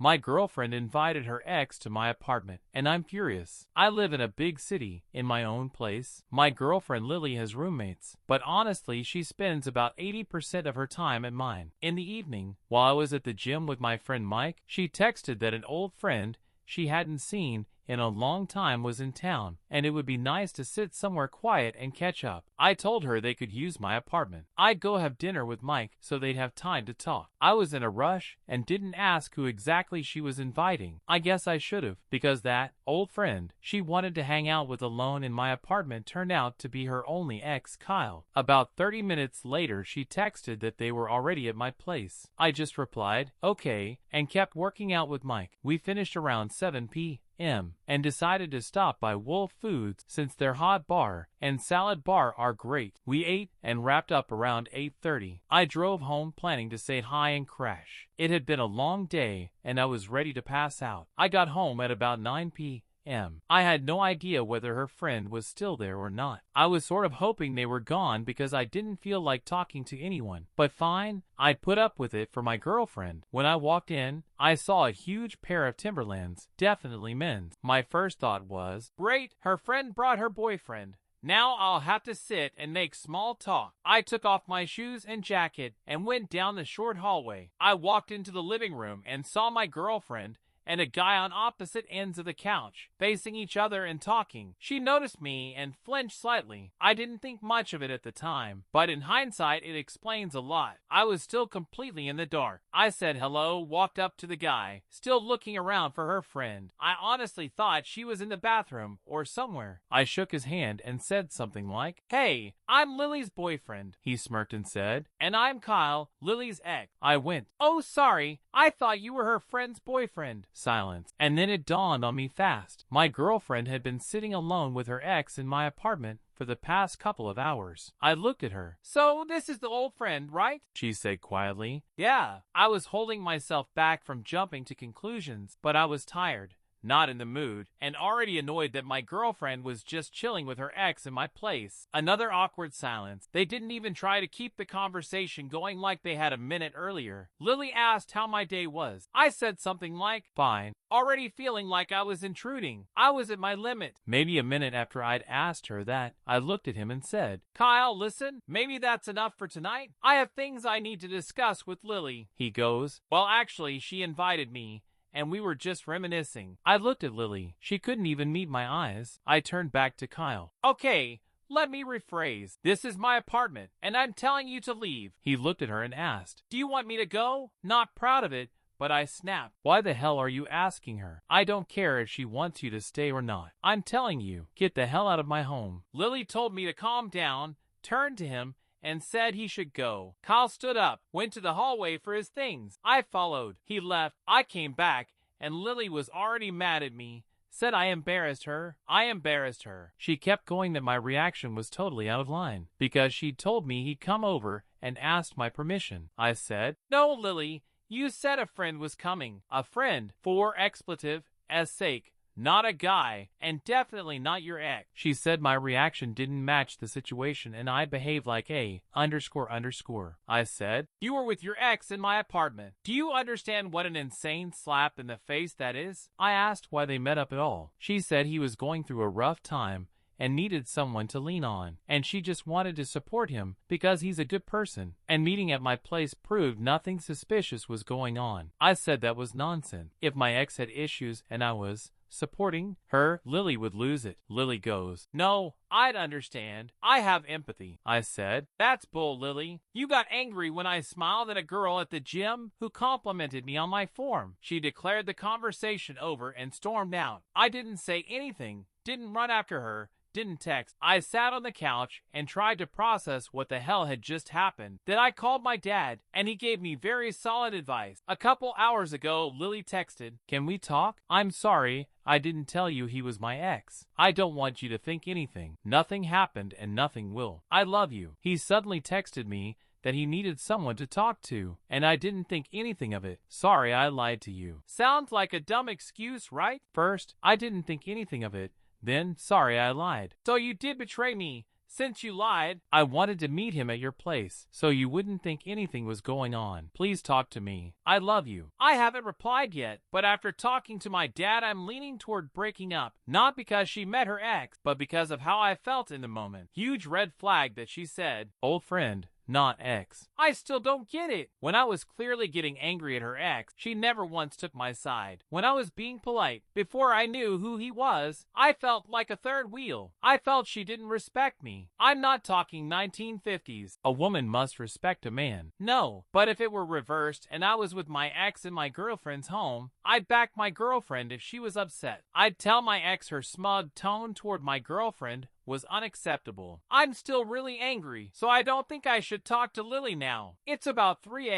My girlfriend invited her ex to my apartment, and I'm furious. I live in a big city, in my own place. My girlfriend Lily has roommates, but honestly she spends about 80% of her time at mine. In the evening, while I was at the gym with my friend Mike, she texted that an old friend she hadn't seen in a long time was in town, and it would be nice to sit somewhere quiet and catch up. I told her they could use my apartment. I'd go have dinner with Mike so they'd have time to talk. I was in a rush and didn't ask who exactly she was inviting. I guess I should have, because that old friend she wanted to hang out with alone in my apartment turned out to be her only ex, Kyle. About 30 minutes later she texted that they were already at my place. I just replied, okay, and kept working out with Mike. We finished around 7 p.m. and decided to stop by Wolf Foods since their hot bar and salad bar are great. We ate and wrapped up around 8:30. I drove home planning to say hi and crash. It had been a long day and I was ready to pass out. I got home at about 9 p.m. I had no idea whether her friend was still there or not. I was sort of hoping they were gone because I didn't feel like talking to anyone. But fine, I'd put up with it for my girlfriend. When I walked in, I saw a huge pair of Timberlands, definitely men's. My first thought was, great, her friend brought her boyfriend. Now I'll have to sit and make small talk. I took off my shoes and jacket and went down the short hallway. I walked into the living room and saw my girlfriend and a guy on opposite ends of the couch, facing each other and talking. She noticed me and flinched slightly. I didn't think much of it at the time, but in hindsight it explains a lot. I was still completely in the dark. I said hello, walked up to the guy, still looking around for her friend. I honestly thought she was in the bathroom or somewhere. I shook his hand and said something like, hey, I'm Lily's boyfriend. He smirked and said, and I'm Kyle, Lily's ex. I went, oh sorry, I thought you were her friend's boyfriend. Silence. And then it dawned on me fast. My girlfriend had been sitting alone with her ex in my apartment for the past couple of hours. I looked at her. So this is the old friend, right? She said quietly. Yeah. I was holding myself back from jumping to conclusions, but I was tired, not in the mood, and already annoyed that my girlfriend was just chilling with her ex in my place. Another awkward silence. They didn't even try to keep the conversation going like they had a minute earlier. Lily asked how my day was. I said something like, fine, already feeling like I was intruding. I was at my limit. Maybe a minute after I'd asked her that, I looked at him and said, Kyle, listen, maybe that's enough for tonight. I have things I need to discuss with Lily. He goes, well, actually, she invited me, and we were just reminiscing. I looked at Lily. She couldn't even meet my eyes. I turned back to Kyle. Okay, let me rephrase. This is my apartment, and I'm telling you to leave. He looked at her and asked, do you want me to go? Not proud of it, but I snapped. Why the hell are you asking her? I don't care if she wants you to stay or not. I'm telling you, get the hell out of my home. Lily told me to calm down, turned to him, and said he should go. Kyle stood up, went to the hallway for his things. I followed. He left. I came back, and Lily was already mad at me. Said I embarrassed her. I embarrassed her. She kept going that my reaction was totally out of line, because she'd told me he'd come over and asked my permission. I said, no, Lily, you said a friend was coming. A friend, for expletive, as sake. Not a guy, and definitely not your ex. She said my reaction didn't match the situation and I behaved like a __. I said, you were with your ex in my apartment. Do you understand what an insane slap in the face that is? I asked why they met up at all. She said he was going through a rough time and needed someone to lean on, and she just wanted to support him because he's a good person, and meeting at my place proved nothing suspicious was going on. I said that was nonsense. If my ex had issues and I was supporting her, Lily would lose it. Lily goes, no, I'd understand. I have empathy. I said, that's bull, Lily. You got angry when I smiled at a girl at the gym who complimented me on my form. She declared the conversation over and stormed out. I didn't say anything, didn't run after her, didn't text. I sat on the couch and tried to process what the hell had just happened. Then I called my dad, and he gave me very solid advice. A couple hours ago, Lily texted, can we talk? I'm sorry, I didn't tell you he was my ex. I don't want you to think anything. Nothing happened and nothing will. I love you. He suddenly texted me that he needed someone to talk to, and I didn't think anything of it. Sorry I lied to you. Sounds like a dumb excuse, right? First, I didn't think anything of it. Then, sorry I lied. So you did betray me. Since you lied, I wanted to meet him at your place, so you wouldn't think anything was going on. Please talk to me. I love you. I haven't replied yet, but after talking to my dad, I'm leaning toward breaking up. Not because she met her ex, but because of how I felt in the moment. Huge red flag that she said, old friend, not ex. I still don't get it. When I was clearly getting angry at her ex, she never once took my side. When I was being polite, before I knew who he was, I felt like a third wheel. I felt she didn't respect me. I'm not talking 1950s. A woman must respect a man. No, but if it were reversed and I was with my ex in my girlfriend's home, I'd back my girlfriend if she was upset. I'd tell my ex her smug tone toward my girlfriend was unacceptable. I'm still really angry, so I don't think I should talk to Lily now. It's about 3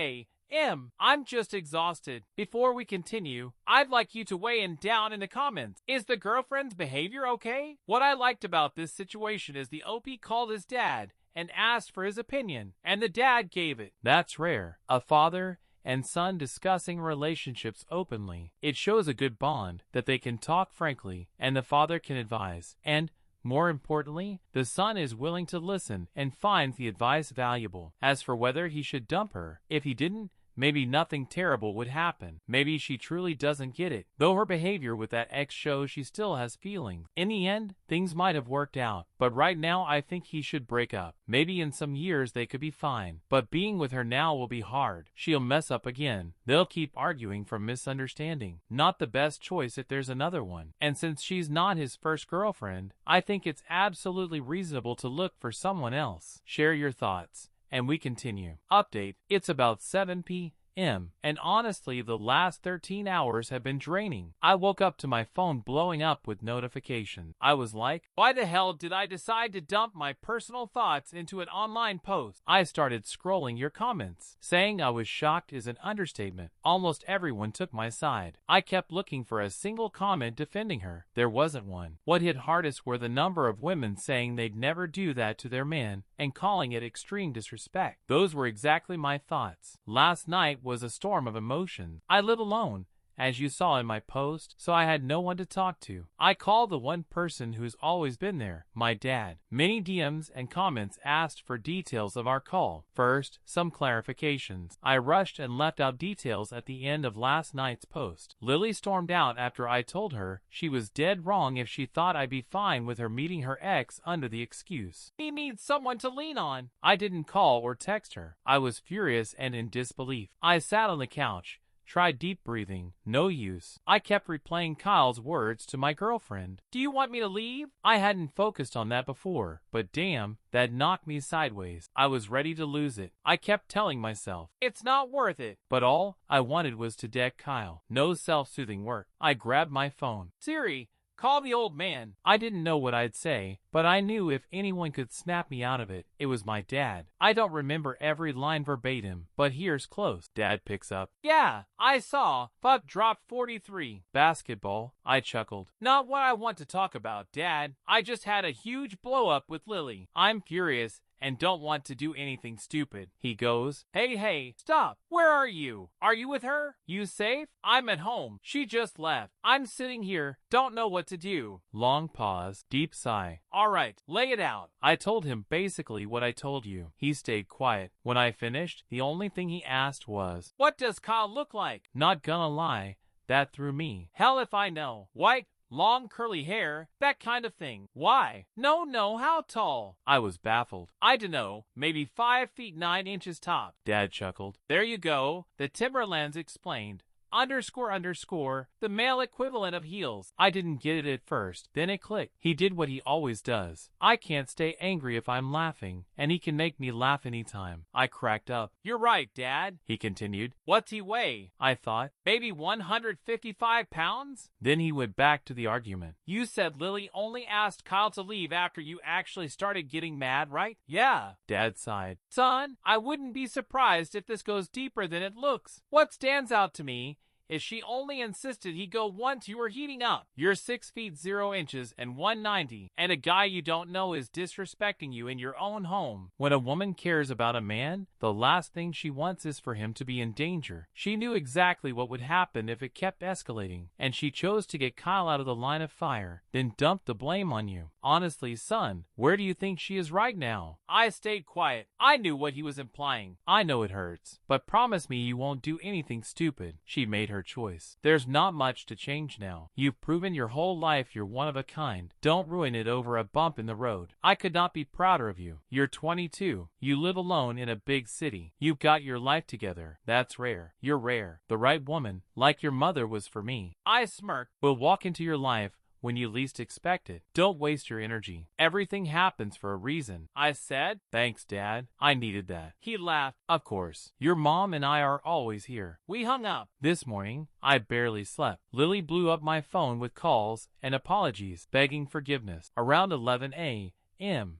a.m. I'm just exhausted. Before we continue, I'd like you to weigh in down in the comments. Is the girlfriend's behavior okay? What I liked about this situation is the OP called his dad and asked for his opinion, and the dad gave it. That's rare. A father and son discussing relationships openly. It shows a good bond, that they can talk frankly, and the father can advise, and more importantly, the son is willing to listen and finds the advice valuable. As for whether he should dump her, if he didn't, maybe nothing terrible would happen. Maybe she truly doesn't get it, though her behavior with that ex shows she still has feelings. In the end, things might have worked out, but right now I think he should break up. Maybe in some years they could be fine, but being with her now will be hard. She'll mess up again. They'll keep arguing from misunderstanding. Not the best choice if there's another one. And since she's not his first girlfriend, I think it's absolutely reasonable to look for someone else. Share your thoughts. And we continue. Update, it's about 7 p.m. and honestly the last 13 hours have been draining. I woke up to my phone blowing up with notifications. I was like, why the hell did I decide to dump my personal thoughts into an online post? I started scrolling your comments. Saying I was shocked is an understatement. Almost everyone took my side. I kept looking for a single comment defending her. There wasn't one. What hit hardest were the number of women saying they'd never do that to their man and calling it extreme disrespect. Those were exactly my thoughts. Last night was a storm of emotions. I live alone, as you saw in my post, so I had no one to talk to. I called the one person who's always been there, my dad. Many DMs and comments asked for details of our call. First, some clarifications. I rushed and left out details at the end of last night's post. Lily stormed out after I told her she was dead wrong if she thought I'd be fine with her meeting her ex under the excuse, he needs someone to lean on. I didn't call or text her. I was furious and in disbelief. I sat on the couch, tried deep breathing. No use. I kept replaying Kyle's words to my girlfriend. Do you want me to leave? I hadn't focused on that before, but damn, that knocked me sideways. I was ready to lose it. I kept telling myself, it's not worth it. But all I wanted was to deck Kyle. No self-soothing work. I grabbed my phone. Siri, call the old man. I didn't know what I'd say, but I knew if anyone could snap me out of it, it was my dad. I don't remember every line verbatim, but here's close. Dad picks up. Yeah, I saw. Fuck dropped 43. Basketball. I chuckled. Not what I want to talk about, Dad. I just had a huge blow up with Lily. I'm furious and don't want to do anything stupid. He goes, hey, stop. Where are you? Are you with her? You safe? I'm at home. She just left. I'm sitting here, don't know what to do. Long pause, deep sigh. All right, lay it out. I told him basically what I told you. He stayed quiet. When I finished, the only thing he asked was, what does Kyle look like? Not gonna lie, that threw me. Hell if I know. White, long curly hair, that kind of thing. Why? No, how tall? I was baffled. I dunno, maybe 5 feet 9 inches top. Dad chuckled. There you go, the Timberlands explained. __, the male equivalent of heels. I didn't get it at first, then it clicked. He did what he always does. I can't stay angry if I'm laughing, and he can make me laugh anytime. I cracked up. You're right, Dad, he continued. What's he weigh? I thought. Maybe 155 pounds? Then he went back to the argument. You said Lily only asked Kyle to leave after you actually started getting mad, right? Yeah. Dad sighed. Son, I wouldn't be surprised if this goes deeper than it looks. What stands out to me If she only insisted he go once, you were heating up. You're 6 feet 0 inches and 190, and a guy you don't know is disrespecting you in your own home. When a woman cares about a man, the last thing she wants is for him to be in danger. She knew exactly what would happen if it kept escalating, and she chose to get Kyle out of the line of fire, then dumped the blame on you. Honestly, son, where do you think she is right now? I stayed quiet. I knew what he was implying. I know it hurts, but promise me you won't do anything stupid. She made her choice. There's not much to change now. You've proven your whole life you're one of a kind. Don't ruin it over a bump in the road. I could not be prouder of you. You're 22. You live alone in a big city. You've got your life together. That's rare. You're rare. The right woman, like your mother was for me. I smirked. Will walk into your life when you least expect it. Don't waste your energy. Everything happens for a reason. I said, thanks, Dad. I needed that. He laughed. Of course. Your mom and I are always here. We hung up. This morning, I barely slept. Lily blew up my phone with calls and apologies, begging forgiveness. Around 11 a.m.,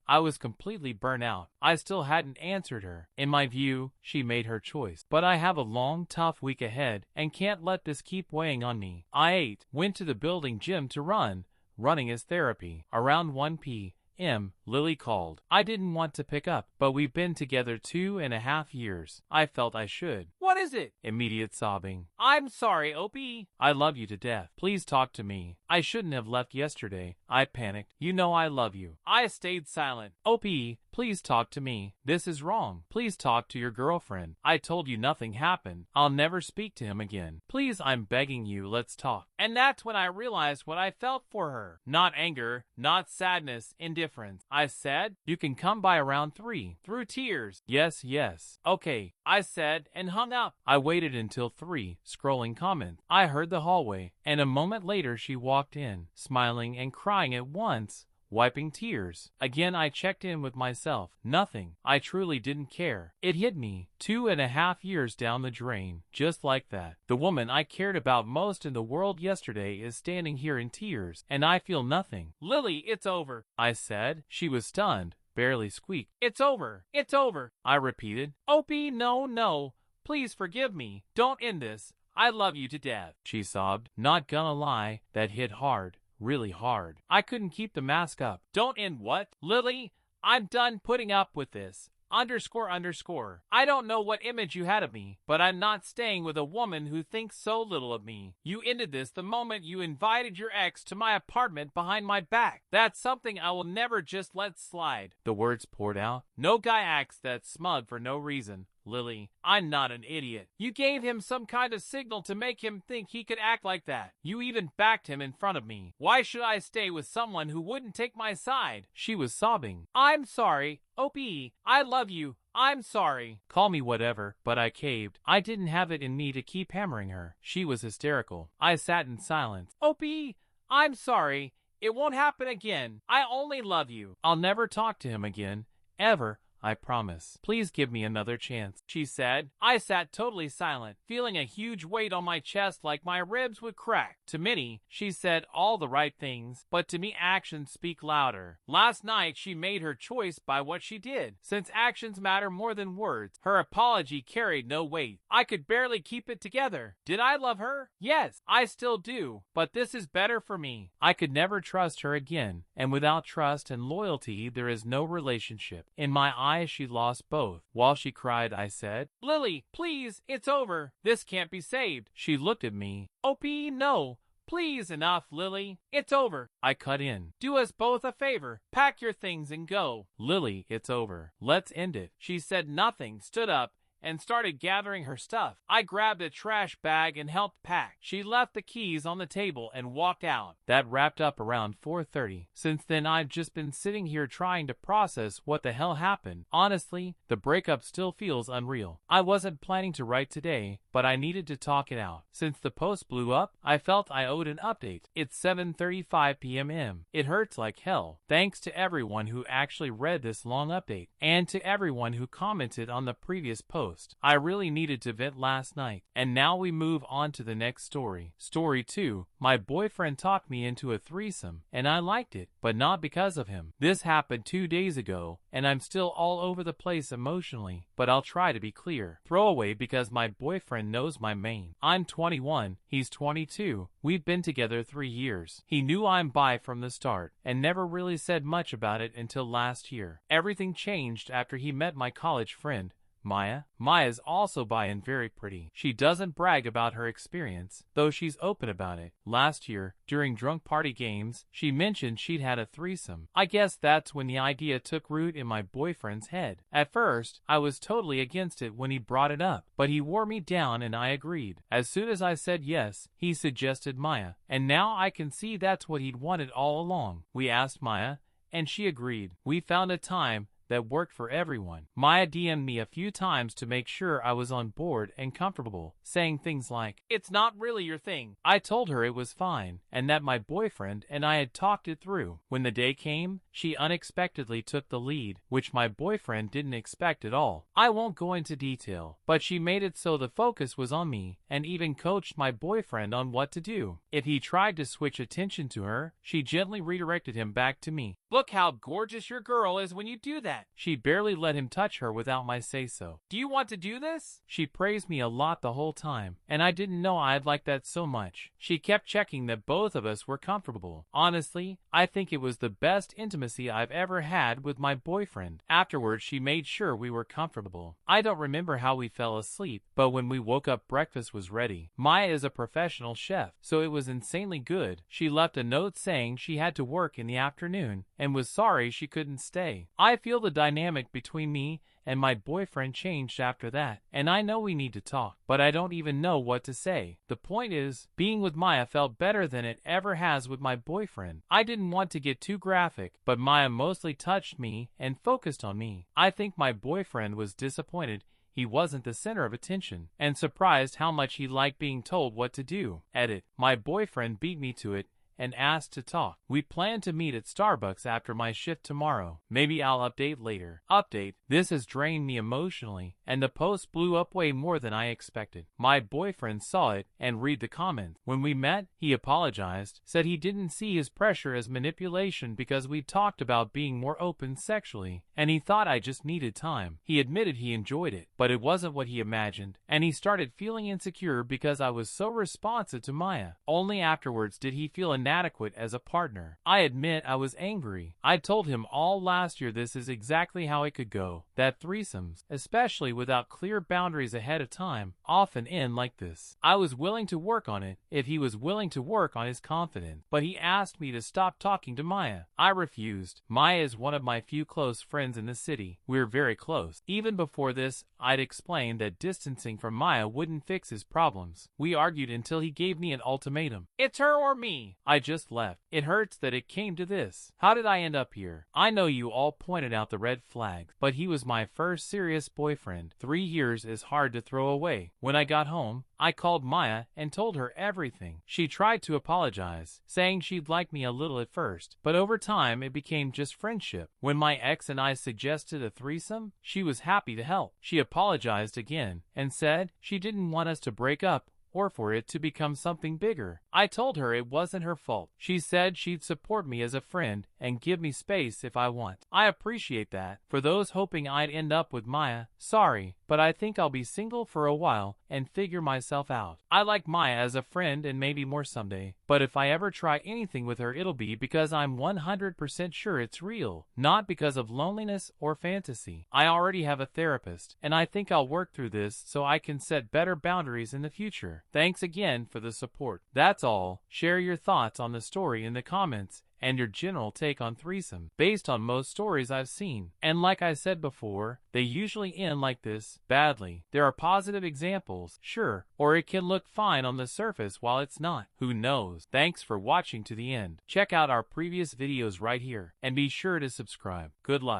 I was completely burnt out. I still hadn't answered her. In my view, she made her choice. But I have a long, tough week ahead and can't let this keep weighing on me. I ate, went to the building gym to run. Running is therapy. Around 1 p.m., Lily called. I didn't want to pick up, but we've been together 2.5 years. I felt I should. What is it? Immediate sobbing. I'm sorry, Opie. I love you to death. Please talk to me. I shouldn't have left yesterday. I panicked. You know I love you. I stayed silent. Opie, please talk to me. This is wrong. Please talk to your girlfriend. I told you nothing happened. I'll never speak to him again. Please, I'm begging you, let's talk. And that's when I realized what I felt for her. Not anger, not sadness, indifference. I said, you can come by around 3. Through tears. Yes, yes. Okay, I said, and hung up. I waited until 3, scrolling comments. I heard the hallway, and a moment later she walked in, smiling and crying at once, wiping tears. Again I checked in with myself. Nothing. I truly didn't care. It hit me. 2.5 years down the drain. Just like that. The woman I cared about most in the world yesterday is standing here in tears, and I feel nothing. Lily, it's over, I said. She was stunned, barely squeaked. It's over. It's over, I repeated. Opie, no. Please forgive me. Don't end this. I love you to death, she sobbed. Not gonna lie, that hit hard. Really hard. I couldn't keep the mask up. Don't end what? Lily, I'm done putting up with this. __. I don't know what image you had of me, but I'm not staying with a woman who thinks so little of me. You ended this the moment you invited your ex to my apartment behind my back. That's something I will never just let slide. The words poured out. No guy acts that smug for no reason. Lily, I'm not an idiot. You gave him some kind of signal to make him think he could act like that. You even backed him in front of me. Why should I stay with someone who wouldn't take my side? She was sobbing. I'm sorry. Opie, I love you. I'm sorry. Call me whatever, but I caved. I didn't have it in me to keep hammering her. She was hysterical. I sat in silence. Opie, I'm sorry. It won't happen again. I only love you. I'll never talk to him again. Ever. I promise. Please give me another chance, she said. I sat totally silent, feeling a huge weight on my chest like my ribs would crack. To many, she said all the right things, but to me actions speak louder. Last night, she made her choice by what she did. Since actions matter more than words, her apology carried no weight. I could barely keep it together. Did I love her? Yes, I still do, but this is better for me. I could never trust her again, and without trust and loyalty, there is no relationship. In my eyes, she lost both. While she cried, I said, Lily, please, it's over. This can't be saved. She looked at me. Opie, no. Please, enough, Lily. It's over. I cut in. Do us both a favor. Pack your things and go. Lily, it's over. Let's end it. She said nothing, stood up, and started gathering her stuff. I grabbed a trash bag and helped pack. She left the keys on the table and walked out. That wrapped up around 4:30. Since then, I've just been sitting here trying to process what the hell happened. Honestly, the breakup still feels unreal. I wasn't planning to write today, but I needed to talk it out. Since the post blew up, I felt I owed an update. It's 7:35 p.m. It hurts like hell. Thanks to everyone who actually read this long update, and to everyone who commented on the previous post. I really needed to vent last night. And now we move on to the next story. Story 2. My boyfriend talked me into a threesome, and I liked it, but not because of him. This happened 2 days ago, and I'm still all over the place emotionally, but I'll try to be clear. Throwaway because my boyfriend boyfriend knows my main. I'm 21, he's 22. We've been together 3 years. He knew I'm bi from the start and never really said much about it until last year. Everything changed after he met my college friend, Maya. Maya's also bi and very pretty. She doesn't brag about her experience, though she's open about it. Last year, during drunk party games, she mentioned she'd had a threesome. I guess that's when the idea took root in my boyfriend's head. At first, I was totally against it when he brought it up, but he wore me down and I agreed. As soon as I said yes, he suggested Maya, and now I can see that's what he'd wanted all along. We asked Maya, and she agreed. We found a time that worked for everyone. Maya DM'd me a few times to make sure I was on board and comfortable, saying things like, "It's not really your thing." I told her it was fine, and that my boyfriend and I had talked it through. When the day came, she unexpectedly took the lead, which my boyfriend didn't expect at all. I won't go into detail, but she made it so the focus was on me, and even coached my boyfriend on what to do. If he tried to switch attention to her, she gently redirected him back to me. "Look how gorgeous your girl is when you do that." She barely let him touch her without my say-so. "Do you want to do this?" She praised me a lot the whole time, and I didn't know I'd like that so much. She kept checking that both of us were comfortable. Honestly, I think it was the best intimacy I've ever had with my boyfriend. Afterwards, she made sure we were comfortable. I don't remember how we fell asleep, but when we woke up, breakfast was ready. Maya is a professional chef, so it was insanely good. She left a note saying she had to work in the afternoon and was sorry she couldn't stay. I feel the dynamic between me and my boyfriend changed after that, and I know we need to talk, but I don't even know what to say. The point is, being with Maya felt better than it ever has with my boyfriend. I didn't want to get too graphic, but Maya mostly touched me and focused on me. I think my boyfriend was disappointed he wasn't the center of attention, and surprised how much he liked being told what to do. Edit. My boyfriend beat me to it and asked to talk. We plan to meet at Starbucks after my shift tomorrow. Maybe I'll update later. Update. This has drained me emotionally, and the post blew up way more than I expected. My boyfriend saw it and read the comments. When we met, he apologized, said he didn't see his pressure as manipulation because we talked about being more open sexually, and he thought I just needed time. He admitted he enjoyed it, but it wasn't what he imagined, and he started feeling insecure because I was so responsive to Maya. Only afterwards did he feel inadequate as a partner. I admit I was angry. I told him all last year this is exactly how it could go, that threesomes, especially without clear boundaries ahead of time, often end like this. I was willing to work on it if he was willing to work on his confidence, but he asked me to stop talking to Maya. I refused. Maya is one of my few close friends in the city. We're very close. Even before this, I'd explained that distancing from Maya wouldn't fix his problems. We argued until he gave me an ultimatum. "It's her or me." I just left. It hurts that it came to this. How did I end up here? I know you all pointed out the red flags, but he was my first serious boyfriend. 3 years is hard to throw away. When I got home, I called Maya and told her everything. She tried to apologize, saying she'd like me a little at first, but over time it became just friendship. When my ex and I suggested a threesome, she was happy to help. She apologized again and said she didn't want us to break up or for it to become something bigger. I told her it wasn't her fault. She said she'd support me as a friend and give me space if I want. I appreciate that. For those hoping I'd end up with Maya, sorry, but I think I'll be single for a while and figure myself out. I like Maya as a friend and maybe more someday, but if I ever try anything with her, it'll be because I'm 100% sure it's real, not because of loneliness or fantasy. I already have a therapist, and I think I'll work through this so I can set better boundaries in the future. Thanks again for the support. That's all. Share your thoughts on the story in the comments and your general take on threesome, based on most stories I've seen. And like I said before, they usually end like this, badly. There are positive examples, sure, or it can look fine on the surface while it's not. Who knows? Thanks for watching to the end. Check out our previous videos right here, and be sure to subscribe. Good luck.